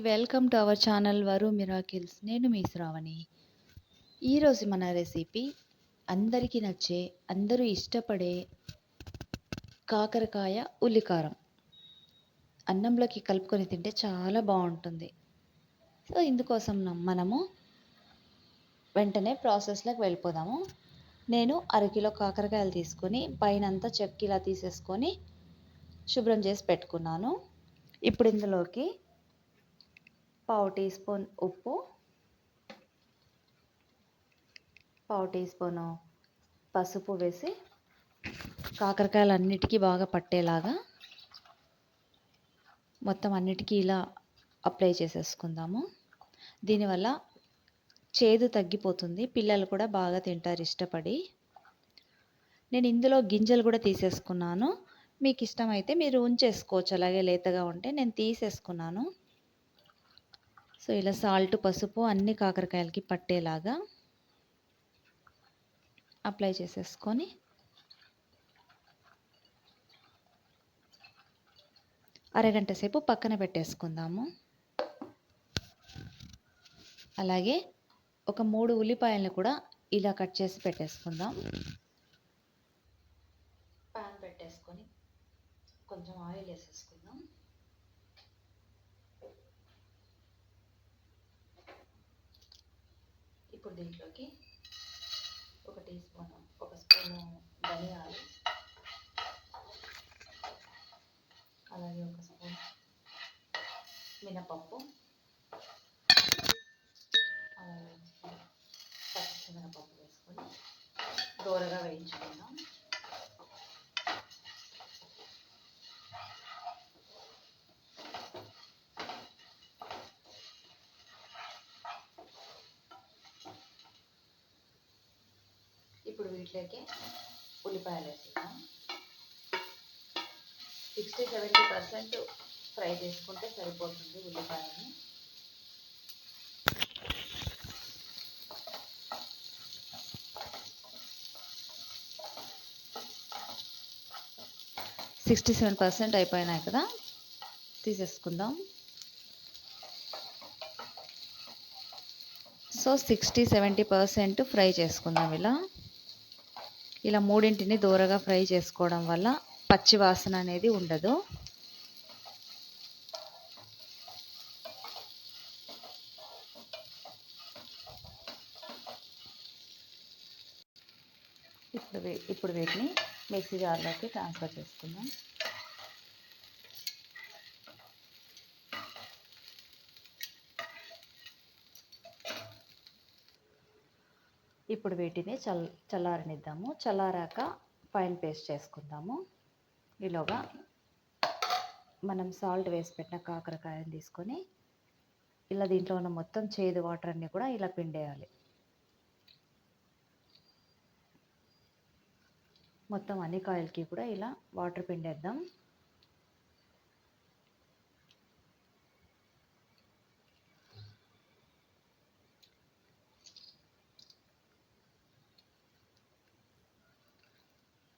Welcome to our channel వరు miracles. నేను మీ శ్రావణి. ఈరోజు మన రెసిపీ అందరికీ నచ్చే, అందరూ ఇష్టపడే కాకరకాయ ఉల్లికారం. అన్నంలోకి కలుపుకొని తింటే చాలా బాగుంటుంది. సో ఇందుకోసం మనము వెంటనే ప్రాసెస్లోకి వెళ్ళిపోదాము. నేను అరకిలో కాకరకాయలు తీసుకొని పైనంతా చెక్కి ఇలా తీసేసుకొని శుభ్రం చేసి పెట్టుకున్నాను. ఇప్పుడు ఇందులోకి పావు టీ స్పూన్ ఉప్పు, పావు టీ స్పూను పసుపు వేసి కాకరకాయలు అన్నిటికీ బాగా పట్టేలాగా మొత్తం అన్నిటికీ ఇలా అప్లై చేసేసుకుందాము. దీనివల్ల చేదు తగ్గిపోతుంది, పిల్లలు కూడా బాగా తింటారు ఇష్టపడి. నేను ఇందులో గింజలు కూడా తీసేసుకున్నాను. మీకు ఇష్టమైతే మీరు ఉంచేసుకోవచ్చు, అలాగే లేతగా ఉంటే. నేను తీసేసుకున్నాను. సో ఇలా సాల్ట్, పసుపు అన్ని కాకరకాయలకి పట్టేలాగా అప్లై చేసేసుకొని అరగంట సేపు పక్కన పెట్టేసుకుందాము. అలాగే ఒక 3 ఉల్లిపాయలను కూడా ఇలా కట్ చేసి పెట్టేసుకుందాం. పాన్ పెట్టేసుకొని కొంచెం ఆయిల్ వేసేసుకుందాం. ఇప్పుడు దీంట్లోకి ఒక స్పూను ధనియాలు, అలాగే ఒక స్పూన్ మినపప్పు, అలాగే పచ్చిమినపప్పు వేసుకొని దోరగా వేయించుకుందాం. ఇప్పుడు వీటిలోకి ఉల్లిపాయలు వేసుకుందాం. 60-70% ఫ్రై చేసుకుంటే సరిపోతుంది ఉల్లిపాయని. - 67% అయిపోయినాయి కదా, తీసేసుకుందాం. సో 60-70% ఫ్రై చేసుకుందాం. ఇలా మూడింటిని దూరగా ఫ్రై చేసుకోవడం వల్ల పచ్చి వాసన అనేది ఉండదు. ఇప్పుడు వీటిని మిక్సీ జార్లోకి ట్రాన్స్ఫర్ చేసుకుందాం. ఇప్పుడు వీటిని చల్లారనిద్దాము. చల్లారాక ఫైన్ పేస్ట్ చేసుకుందాము. ఈలోగా మనం సాల్ట్ వేసి పెట్టిన కాకరకాయని తీసుకొని ఇలా దీంట్లో ఉన్న మొత్తం చేదు వాటర్ అన్నీ కూడా ఇలా పిండేయాలి. మొత్తం అన్ని కాయలకి కూడా ఇలా వాటర్ పిండేద్దాం.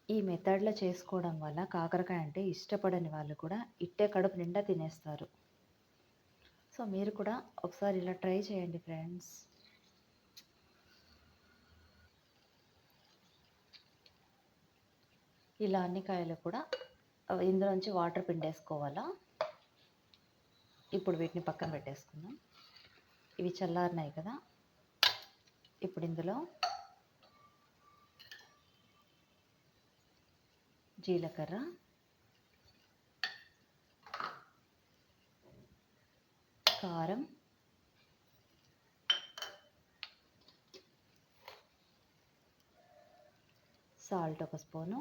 ఈ మెథడ్లో చేసుకోవడం వల్ల కాకరకాయ అంటే ఇష్టపడని వాళ్ళు కూడా ఇట్టే కడుపు నిండా తినేస్తారు. సో మీరు కూడా ఒకసారి ఇలా ట్రై చేయండి ఫ్రెండ్స్. ఇలా అన్ని కాయలు కూడా ఇందులోంచి వాటర్ పిండేసుకోవాలా. ఇప్పుడు వీటిని పక్కన పెట్టేసుకుందాం. ఇవి చల్లారినాయి కదా. ఇప్పుడు ఇందులో జీలకర్ర, కారం, సాల్ట్ ఒక స్పూను,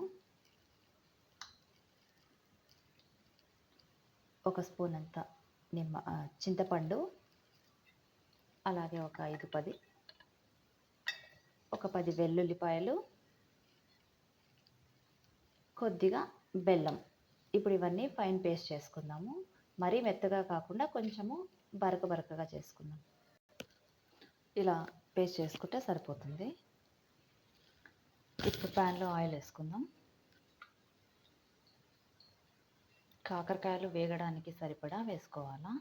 ఒక స్పూన్ అంత చింతపండు, అలాగే ఒక 10 వెల్లుల్లిపాయలు, కొద్దిగా బెల్లం. ఇప్పుడు ఇవన్నీ ఫైన్ పేస్ట్ చేసుకుందాము. మరీ మెత్తగా కాకుండా కొంచెము బరకగా చేసుకుందాం. ఇలా పేస్ట్ చేసుకుంటే సరిపోతుంది. ఇప్పుడు ప్యాన్లో ఆయిల్ వేసుకుందాం. కాకరకాయలు వేగడానికి సరిపడా వేసుకోవాలా.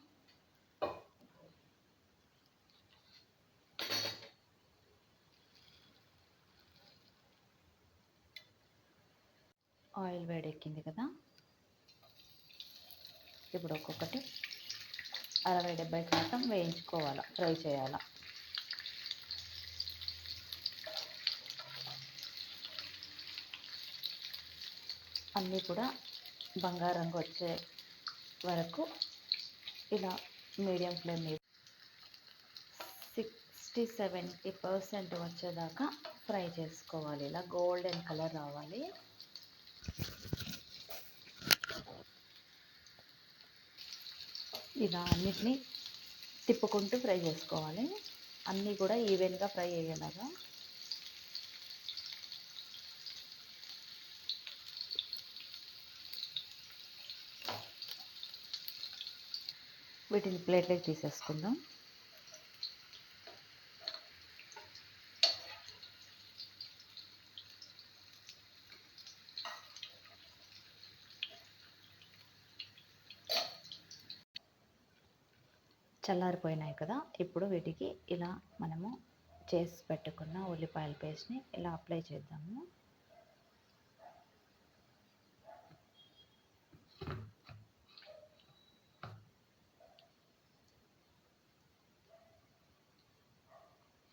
ఆయిల్ వేడెక్కింది కదా, ఇప్పుడు ఒక్కొక్కటి 60-70% వేయించుకోవాలి, ఫ్రై చేయాలి. అన్నీ కూడా బంగారంగా వచ్చే వరకు ఇలా మీడియం ఫ్లేమ్ మీద 60-70% వచ్చేదాకా ఫ్రై చేసుకోవాలి. ఇలా గోల్డెన్ కలర్ రావాలి. ఇలా అన్నిటినీ తిప్పుకుంటూ ఫ్రై చేసుకోవాలి. అన్నీ కూడా ఈవెన్గా ఫ్రై అయ్యేలాగా. వీటిని ప్లేట్లోకి తీసేసుకుందాం. చల్లారిపోయినాయి కదా, ఇప్పుడు వీటికి ఇలా మనము చేసి పెట్టుకున్న ఉల్లిపాయల పేస్ట్ని ఇలా అప్లై చేద్దాము.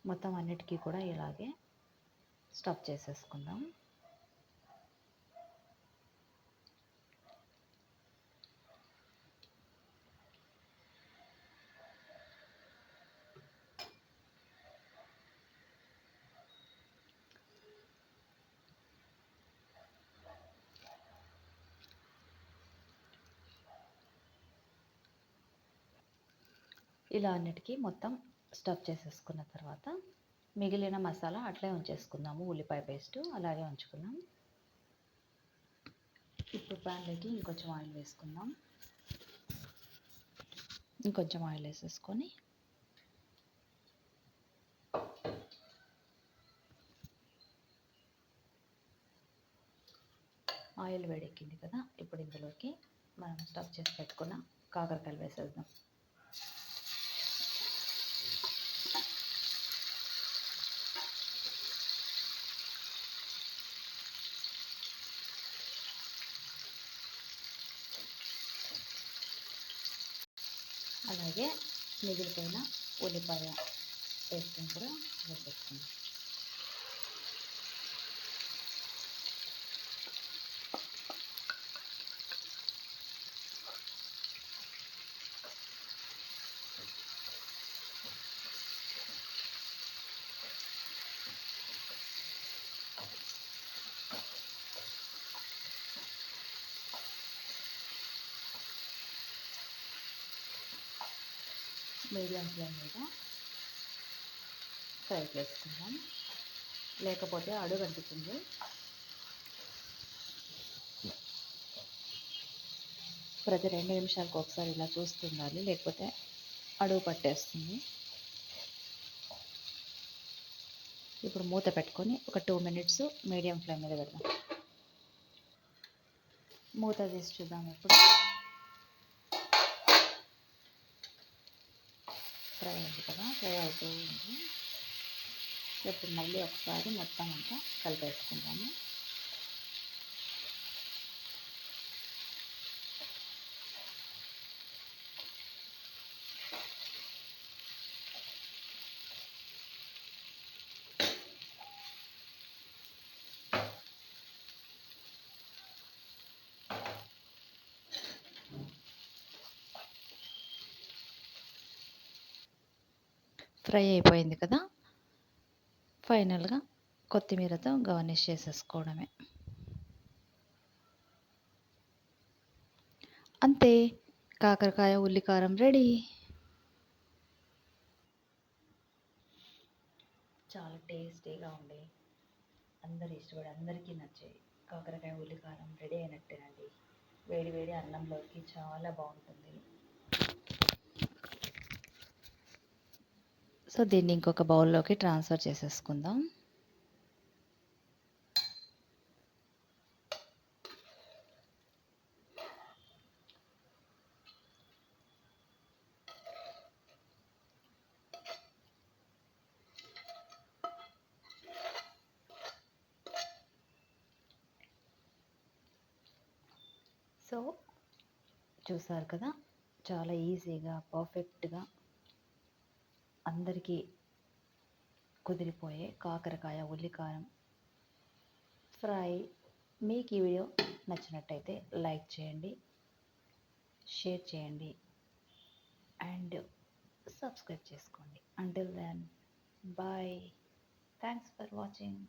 మొత్తం అన్నిటికీ కూడా ఇలాగే స్టఫ్ చేసేసుకుందాం. ఇలా అన్నిటికీ మొత్తం స్టఫ్ చేసేసుకున్న తర్వాత మిగిలిన మసాలా అట్లే ఉంచేసుకుందాము. ఉల్లిపాయ పేస్టు అలాగే ఉంచుకుందాం. ఇప్పుడు ప్యాన్లోకి ఇంకొంచెం ఆయిల్ వేసుకుందాం. ఇంకొంచెం ఆయిల్ వేసేసుకొని ఆయిల్ వేడెక్కింది కదా, ఇప్పుడు ఇందులోకి మనం స్టఫ్ చేసి పెట్టుకున్న కాకరకాయలు వేసేద్దాం. అలాగే మిగిలిపోయిన ఉల్లిపాయ పేస్ట్ని కూడా వేసేసుకుందాం. మీడియం ఫ్లేమ్ మీద ఫ్రై చేసుకుందాం, లేకపోతే అడుగు అంటుతుంది. ప్రతి 2 నిమిషాలకు ఒకసారి ఇలా చూస్తుండాలి, లేకపోతే అడుగు పట్టేస్తుంది. ఇప్పుడు మూత పెట్టుకొని ఒక 2 మినిట్స్ మీడియం ఫ్లేమ్ మీద పెడదాం. మూత తీసి చూద్దాం. ఇప్పుడు ఫ్రై అయింది కదా, ఫ్రై అవుతూ ఉంది. ఇప్పుడు మళ్ళీ ఒకసారి మొత్తం అంతా కలిపేసుకుందాము. ఫ్రై అయిపోయింది కదా, ఫైనల్గా కొత్తిమీరతో గార్నిష్ చేసేసుకోవడమే. అంతే, కాకరకాయ ఉల్లికారం రెడీ. చాలా టేస్టీగా ఉండే, అందరు ఇష్టపడి అందరికీ నచ్చే కాకరకాయ ఉల్లికారం రెడీ అయినట్టేనండి. వేడి వేడి అన్నంలోకి చాలా బాగుంటుంది. సో దీన్ని ఇంకొక బౌల్లోకి ట్రాన్స్ఫర్ చేసేసుకుందాం. సో చూసారు కదా, చాలా ఈజీగా పర్ఫెక్ట్గా అందరికీ కుదిరిపోయే కాకరకాయ ఉల్లికారం ఫ్రై. మీకు ఈ వీడియో నచ్చినట్టయితే లైక్ చేయండి, షేర్ చేయండి అండ్ సబ్స్క్రైబ్ చేసుకోండి. Until then bye. Thanks for watching.